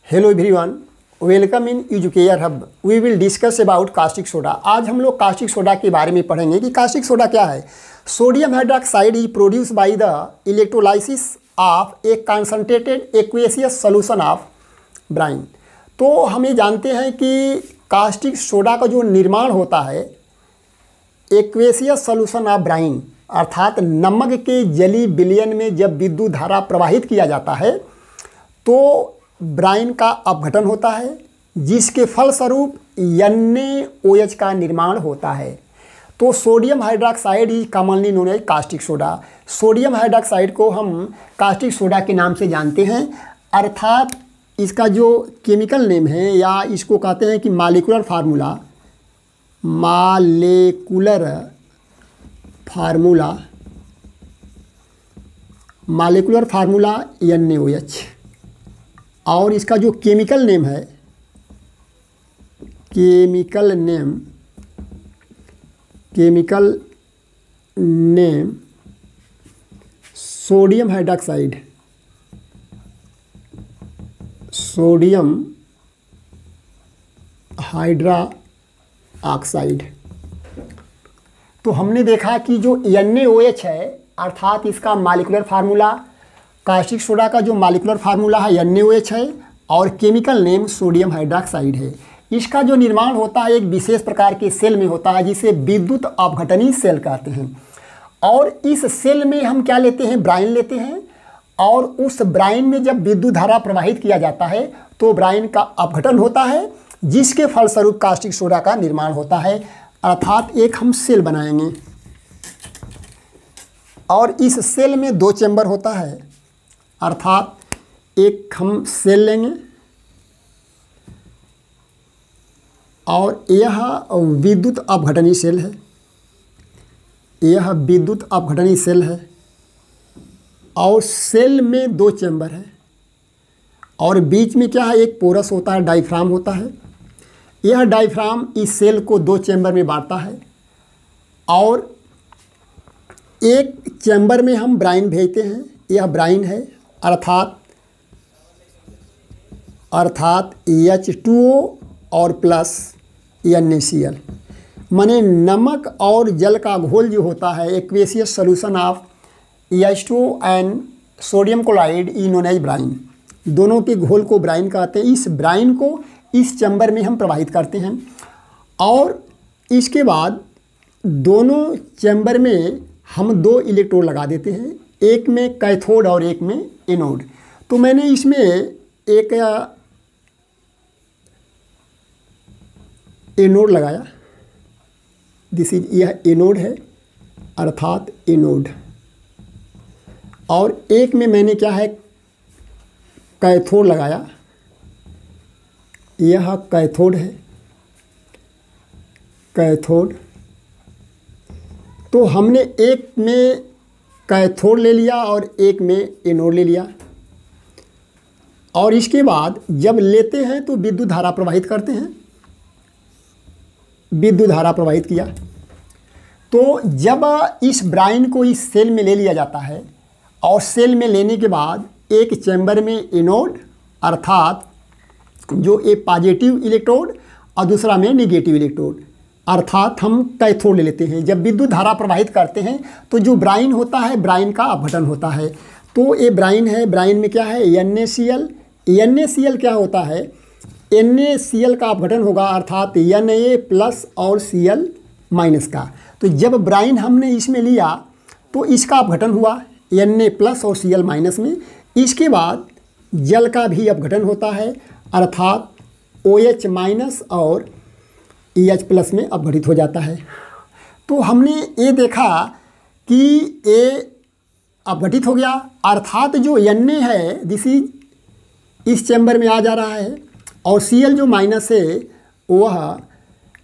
Hello everyone, welcome in Educare hub. We will discuss about caustic soda. आज हम लोग caustic soda के बारे में पढ़ेंगे कि कास्टिक सोडा क्या है। Sodium hydroxide is produce by the electrolysis of A concentrated aqueous solution of Bryan. तो हम ये जानते हैं कि कास्टिक सोडा का जो निर्माण होता है एक्वेसियस सॉल्यूशन ऑफ ब्राइन, अर्थात नमक के जली विलयन में जब विद्युत धारा प्रवाहित किया जाता है तो ब्राइन का अपघटन होता है, जिसके फलस्वरूप NaOH का निर्माण होता है। तो sodium hydroxide is commonly known as caustic soda. Sodium hydroxide को हम कास्टिक सोडा के नाम से जानते हैं, अर्थात इसका जो केमिकल नेम है या इसको कहते हैं कि मॉलिक्यूलर फार्मूला NaOH, और इसका जो केमिकल नेम सोडियम हाइड्रोक्साइड। तो हमने देखा कि जो NaOH है, अर्थात इसका मॉलिक्यूलर फार्मूला, कास्टिक सोडा का जो मॉलिक्यूलर फार्मूला है NaOH है और केमिकल नेम सोडियम हाइड्रोक्साइड है। इसका जो निर्माण होता है एक विशेष प्रकार के सेल में होता है जिसे विद्युत अपघटनी सेल कहते हैं। और इस सेल में हम क्या लेते हैं, ब्राइन लेते हैं, और उस ब्राइन में जब विद्युत धारा प्रवाहित किया जाता है तो ब्राइन का अपघटन होता है, जिसके फलस्वरूप कास्टिक सोडा का निर्माण होता है। अर्थात एक हम सेल बनाएंगे और इस सेल में 2 चैम्बर होता है, अर्थात एक हम सेल लेंगे और यह विद्युत अपघटनी सेल है, और सेल में 2 चैम्बर है और बीच में क्या है, एक पोरस होता है, डायफ्राम होता है। यह डायफ्राम इस सेल को 2 चैम्बर में बांटता है और एक चैम्बर में हम ब्राइन भेजते हैं, यह ब्राइन है, अर्थात H2O और प्लस NaCl, माने नमक और जल का घोल जो होता है aqueous solution of H2O and sodium chloride is known as brine. दोनों के घोल को ब्राइन कहते हैं। इस ब्राइन को इस चैम्बर में हम प्रवाहित करते हैं और इसके बाद दोनों चैम्बर में हम 2 इलेक्ट्रोड लगा देते हैं, एक में कैथोड और एक में एनोड। तो मैंने इसमें एक एनोड लगाया, यह एनोड है, अर्थात एनोड, और एक में मैंने क्या है, कैथोड लगाया, यह कैथोड है, कैथोड। तो हमने एक में कैथोड ले लिया और एक में एनोड ले लिया, और इसके बाद जब लेते हैं तो विद्युत धारा प्रवाहित करते हैं, विद्युत धारा प्रवाहित किया। तो जब इस ब्राइन को इस सेल में ले लिया जाता है और सेल में लेने के बाद एक चैम्बर में एनोड, अर्थात जो एक पॉजिटिव इलेक्ट्रोड और दूसरा में नेगेटिव इलेक्ट्रोड, अर्थात हम कैथोड ले लेते हैं। जब विद्युत धारा प्रवाहित करते हैं तो जो ब्राइन होता है, ब्राइन का अपघटन होता है। तो ये ब्राइन है, ब्राइन में क्या है, NaCl क्या होता है, NaCl का अपघटन होगा, अर्थात Na प्लस और Cl माइनस का। तो जब ब्राइन हमने इसमें लिया तो इसका अपघटन हुआ Na प्लस और Cl माइनस में। इसके बाद जल का भी अपघटन होता है, अर्थात OH माइनस और EH प्लस में अपघटित हो जाता है। तो हमने ये देखा कि ये अपघटित हो गया, अर्थात जो Na है इस चैम्बर में आ जा रहा है और Cl जो माइनस है वह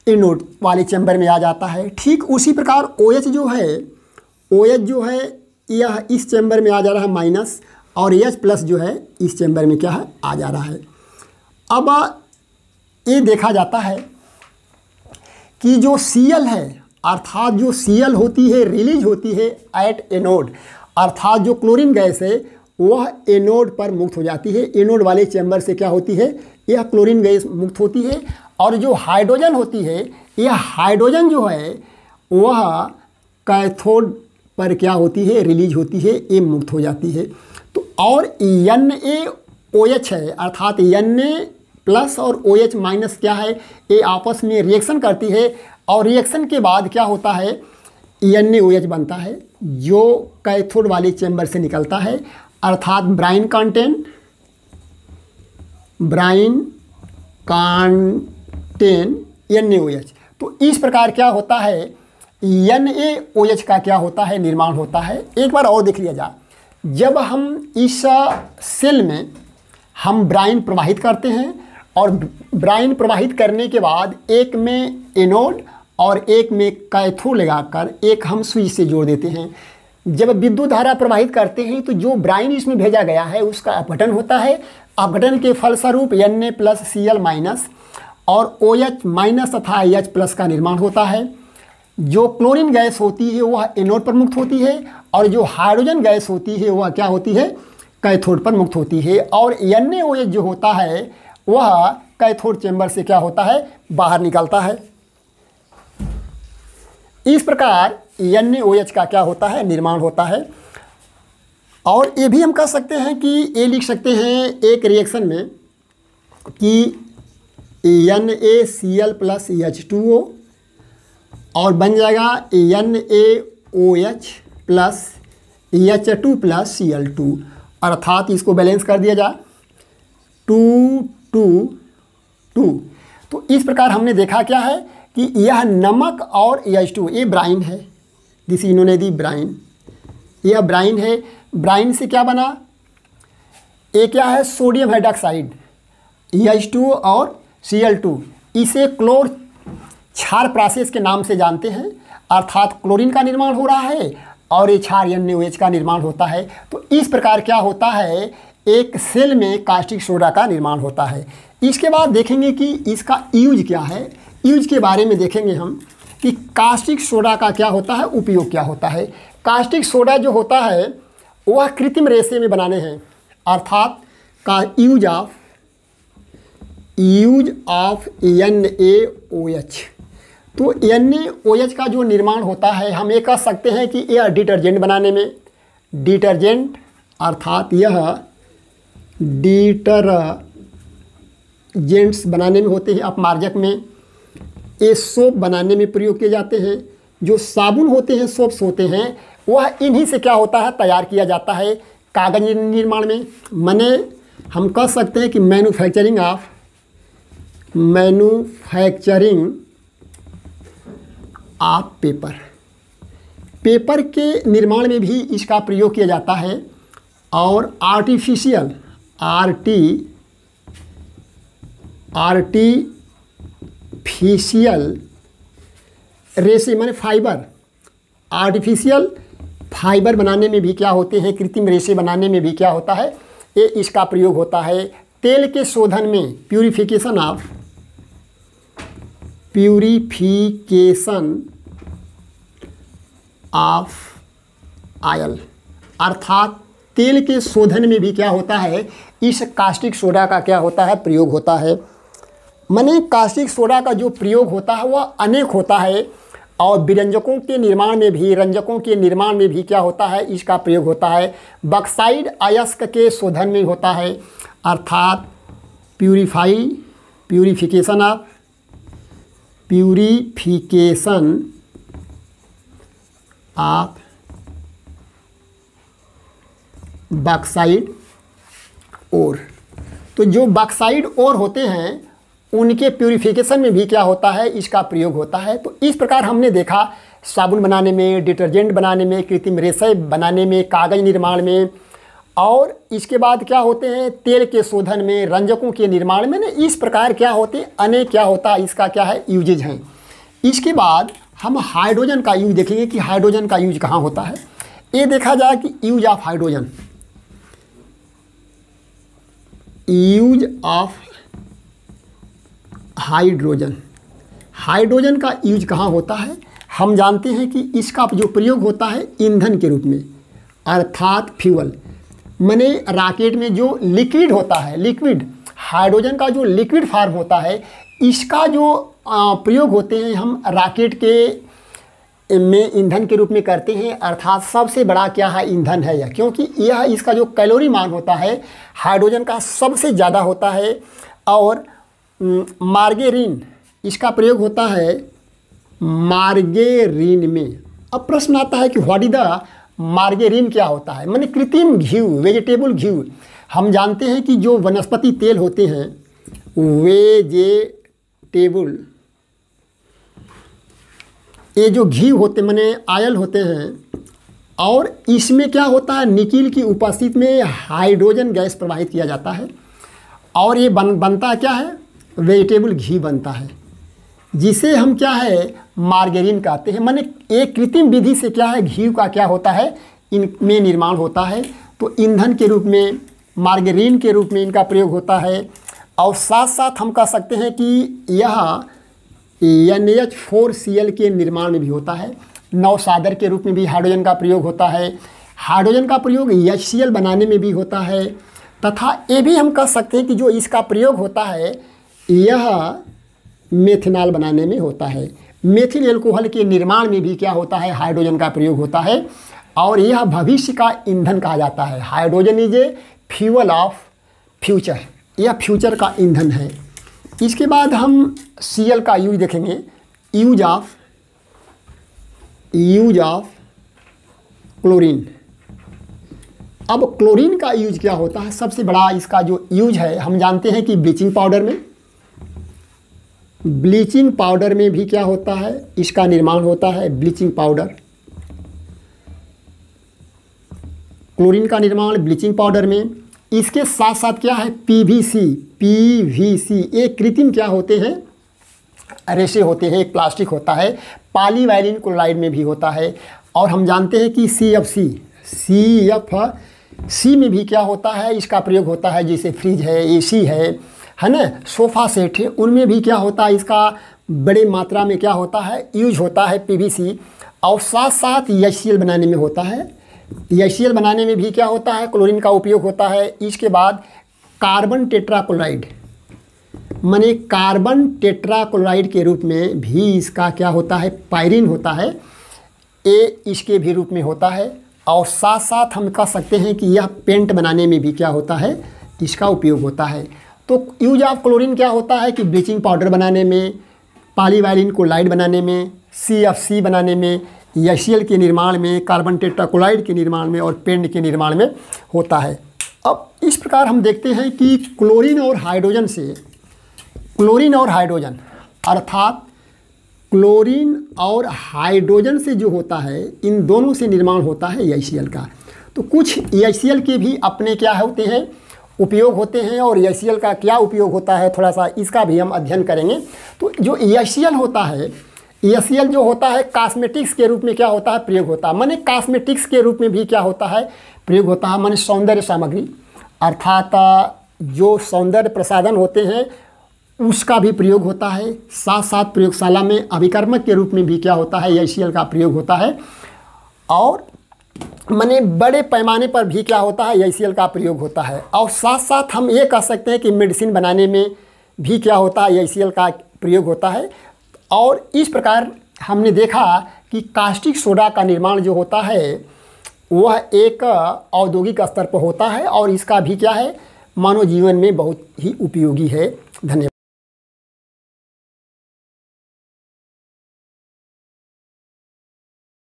एनोड वाले चैम्बर में आ जाता है। ठीक उसी प्रकार OH जो है यह इस चैम्बर में आ जा रहा है माइनस, और H प्लस जो है इस चैम्बर में क्या है, आ जा रहा है। अब ये देखा जाता है कि जो Cl है, अर्थात जो Cl होती है रिलीज होती है एट एनोड, अर्थात जो क्लोरीन गैस है वह एनोड पर मुक्त हो जाती है। एनोड वाले चैम्बर से क्या होती है, यह क्लोरीन गैस मुक्त होती है। और जो हाइड्रोजन होती है, यह हाइड्रोजन जो है वह कैथोड पर क्या होती है, रिलीज होती है, ये मुक्त हो जाती है। तो और NaOH है, अर्थात Na+ और OH- क्या है, ये आपस में रिएक्शन करती है और रिएक्शन के बाद क्या होता है, NaOH बनता है जो कैथोड वाले चैम्बर से निकलता है, अर्थात ब्राइन कांटेन NaOH। तो इस प्रकार क्या होता है, NaOH का क्या होता है, निर्माण होता है। एक बार और देख लिया जाए, जब हम इस सेल में हम ब्राइन प्रवाहित करते हैं और ब्राइन प्रवाहित करने के बाद एक में एनोड और एक में कैथोड लगाकर एक हम स्विच से जोड़ देते हैं। जब विद्युत धारा प्रवाहित करते हैं तो जो ब्राइन इसमें भेजा गया है उसका अपघटन होता है। अपघटन के फलस्वरूप Na+Cl- और OH- तथा H+ का निर्माण होता है। जो क्लोरीन गैस होती है वह एनोड पर मुक्त होती है और जो हाइड्रोजन गैस होती है वह क्या होती है, कैथोड पर मुक्त होती है। और NaOH जो होता है वह कैथोड चैम्बर से क्या होता है, बाहर निकलता है। इस प्रकार NaOH का क्या होता है, निर्माण होता है। और ये भी हम कह सकते हैं कि ये लिख सकते हैं एक रिएक्शन में कि NaCl+H2O और बन जाएगा NaOH+H2+Cl2, अर्थात इसको बैलेंस कर दिया जाए 2:2:2। तो इस प्रकार हमने देखा क्या है कि यह नमक और H2, ये ब्राइन है, जिसे इन्होंने दी ब्राइन, यह ब्राइन है। ब्राइन से क्या बना, ये क्या है, सोडियम हाइड्रॉक्साइड H2O और Cl2। इसे क्लोर क्षार प्रोसेस के नाम से जानते हैं, अर्थात क्लोरीन का निर्माण हो रहा है और ये क्षार NaOH का निर्माण होता है। तो इस प्रकार क्या होता है, एक सेल में कास्टिक सोडा का निर्माण होता है। इसके बाद देखेंगे कि इसका यूज क्या है। यूज के बारे में देखेंगे हम कि कास्टिक सोडा का क्या होता है, उपयोग क्या होता है। कास्टिक सोडा जो होता है वह कृत्रिम रेशे में बनाने हैं, अर्थात का यूज ऑफ NaOH। तो NaOH का जो निर्माण होता है हम ये कह सकते हैं कि यह डिटर्जेंट बनाने में, डिटर्जेंट अर्थात यह डिटर्जेंट्स बनाने में होते हैं, अपमार्जक में। ये सोप बनाने में प्रयोग किए जाते हैं। जो साबुन होते हैं, सोप्स होते हैं, वह इन्हीं से क्या होता है, तैयार किया जाता है कागज निर्माण में। माने हम कह सकते हैं कि मैन्युफैक्चरिंग ऑफ पेपर के निर्माण में भी इसका प्रयोग किया जाता है। और आर्टिफिशियल रेशे माने फाइबर, आर्टिफिशियल फाइबर बनाने में भी क्या होते हैं, कृत्रिम रेशे बनाने में भी क्या होता है, ये इसका प्रयोग होता है। तेल के शोधन में प्यूरिफिकेशन ऑफ ऑयल, अर्थात तेल के शोधन में भी क्या होता है, इस कास्टिक सोडा का क्या होता है, प्रयोग होता है। माने कास्टिक सोडा का जो प्रयोग होता है वह अनेक होता है। और व्यंजकों के निर्माण में भी, रंजकों के निर्माण में भी क्या होता है, इसका प्रयोग होता है। बॉक्साइड अयस्क के शोधन में होता है, अर्थात प्यूरिफिकेशन ऑफ बॉक्साइड ओर। तो जो बॉक्साइड ओर होते हैं उनके प्यूरिफिकेशन में भी क्या होता है, इसका प्रयोग होता है। तो इस प्रकार हमने देखा साबुन बनाने में, डिटर्जेंट बनाने में, कृत्रिम रेशे बनाने में, कागज निर्माण में, और इसके बाद क्या होते हैं, तेल के शोधन में, रंजकों के निर्माण में। इस प्रकार क्या होते हैं, अनेक क्या होता है, इसका क्या है, यूजेज हैं। इसके बाद हम हाइड्रोजन का यूज देखेंगे कि हाइड्रोजन का यूज कहाँ होता है। ये देखा जाए कि यूज ऑफ हाइड्रोजन, हाइड्रोजन का यूज कहाँ होता है। हम जानते हैं कि इसका जो प्रयोग होता है ईंधन के रूप में, अर्थात फ्यूल। माने रॉकेट में जो लिक्विड होता है, लिक्विड हाइड्रोजन का जो लिक्विड फॉर्म होता है, इसका जो प्रयोग होते हैं हम रॉकेट के में ईंधन के रूप में करते हैं। अर्थात सबसे बड़ा क्या है, ईंधन है यह, क्योंकि यह इसका जो कैलोरी मान होता है हाइड्रोजन का सबसे ज़्यादा होता है। और मार्गेरिन, इसका प्रयोग होता है मार्गेरिन में। अब प्रश्न आता है कि व्हाट इज द मार्गेरिन, क्या होता है? माने कृत्रिम घी, वेजिटेबल घी। हम जानते हैं कि जो वनस्पति तेल होते हैं, वेजिटेबल, ये जो घी होते माने ऑयल होते हैं, और इसमें क्या होता है, निकिल की उपस्थिति में हाइड्रोजन गैस प्रवाहित किया जाता है, और ये बनता क्या है, वेजिटेबल घी बनता है, जिसे हम क्या है, मार्गेरिन कहते हैं। माने एक कृत्रिम विधि से क्या है, घी का क्या होता है, इनमें निर्माण होता है। तो ईंधन के रूप में, मार्गेरिन के रूप में इनका प्रयोग होता है। और साथ साथ हम कह सकते हैं कि यह NH4Cl के निर्माण में भी होता है। नौसादर के रूप में भी हाइड्रोजन का प्रयोग होता है। हाइड्रोजन का प्रयोग HCl बनाने में भी होता है। तथा ये भी हम कह सकते हैं कि जो इसका प्रयोग होता है यह मेथनॉल बनाने में होता है। मेथिल एल्कोहल के निर्माण में भी क्या होता है, हाइड्रोजन का प्रयोग होता है। और यह भविष्य का ईंधन कहा जाता है। Hydrogen is a fuel of future, यह फ्यूचर का ईंधन है। इसके बाद हम Cl का यूज देखेंगे, यूज ऑफ क्लोरीन। अब क्लोरीन का यूज क्या होता है, सबसे बड़ा इसका जो यूज है, हम जानते हैं कि ब्लीचिंग पाउडर में भी क्या होता है, इसका निर्माण होता है। ब्लीचिंग पाउडर, क्लोरीन का निर्माण ब्लीचिंग पाउडर में। इसके साथ साथ क्या है, पीवीसी, एक कृत्रिम क्या होते हैं, रेशे होते हैं, एक प्लास्टिक होता है। पॉलीवाइलिन क्लोराइड में भी होता है। और हम जानते हैं कि CFC में भी क्या होता है, इसका प्रयोग होता है। जैसे फ्रिज है, AC है ना, सोफ़ा सेट है, उनमें भी क्या होता है, इसका बड़े मात्रा में क्या होता है, यूज होता है PVC। और साथ साथ HCl बनाने में होता है। HCl बनाने में भी क्या होता है, क्लोरीन का उपयोग होता है। इसके बाद कार्बन टेट्राक्लोराइड, माने कार्बन टेट्राक्लोराइड के रूप में भी इसका क्या होता है, पायरीन होता है, ये इसके भी रूप में होता है। और साथ साथ हम कह सकते हैं कि यह पेंट बनाने में भी क्या होता है, इसका उपयोग होता है। तो यूज ऑफ क्लोरीन क्या होता है कि ब्लीचिंग पाउडर बनाने में, पॉलीवाइलिन क्लोराइड बनाने में, CFC बनाने में, HCl के निर्माण में, कार्बन टेट्राक्लोराइड के निर्माण में और पेंट के निर्माण में होता है। अब इस प्रकार हम देखते हैं कि क्लोरीन और हाइड्रोजन अर्थात क्लोरीन और हाइड्रोजन से जो होता है, इन दोनों से निर्माण होता है HCl का। तो कुछ HCl के भी अपने क्या होते हैं, उपयोग होते हैं। और HCl का क्या उपयोग होता है, थोड़ा सा इसका भी हम अध्ययन करेंगे। तो जो HCl होता है, HCl जो होता है कॉस्मेटिक्स के रूप में क्या होता है, प्रयोग होता है। माने कॉस्मेटिक्स के रूप में भी क्या होता है, प्रयोग होता है। माने सौंदर्य सामग्री, अर्थात जो सौंदर्य प्रसाधन होते हैं उसका भी प्रयोग होता है। साथ साथ प्रयोगशाला में अभिकर्मक के रूप में भी क्या होता है, HCl का प्रयोग होता है। और माने बड़े पैमाने पर भी क्या होता है, HCl का प्रयोग होता है। और साथ साथ हम ये कह सकते हैं कि मेडिसिन बनाने में भी क्या होता है, HCl का प्रयोग होता है। और इस प्रकार हमने देखा कि कास्टिक सोडा का निर्माण जो होता है वह एक औद्योगिक स्तर पर होता है। और इसका भी क्या है, मानव जीवन में बहुत ही उपयोगी है। धन्यवाद।